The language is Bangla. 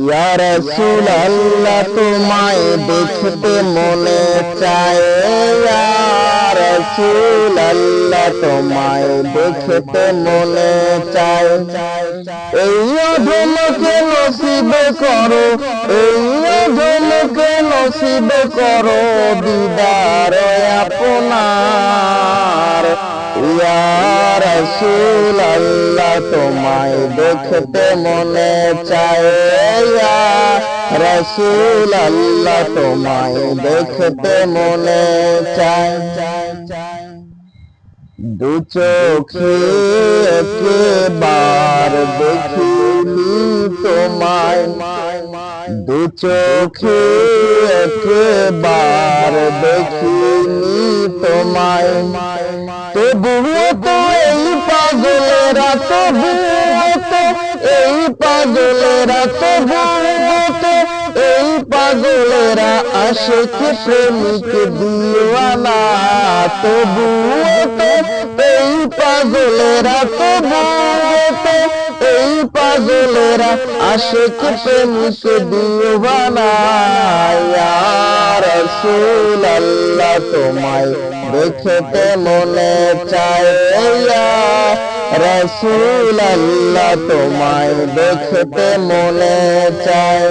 ইয়া রাসূলুল্লাহ তোমায় দেখতে মনে চায়, ইয়া রাসূলুল্লাহ তোমায় দেখতে মনে চায়। এই অধমকে নসিব করো, এই অধমকে নসিব করো দিদার আপনার। ইয়া রাসূলুল্লাহ তোমায় দেখতে মনে চায়, ইয়া রাসূলুল্লাহ তোমায় দেখতে মনে চায়। দু চোখে একবার দেখিনি তোমায়, দু চোখে একবার দেখিনি তোমায়। তবুও তো এই পাগলেরা, তবুও তো এই পাগলেরা, তবুও তো এই পাগলেরা আশিক প্রেমিক দিওয়ানা। তবুও তো এই পাগলেরা, তবুও তো এই পাগলেরা আশিক প্রেমিক দিওয়ানা। ইয়া রাসূলুল্লাহ তোমায় দেখতে মনে চায়, ইয়া রাসূলুল্লাহ তোমায় দেখতে মনে চায়।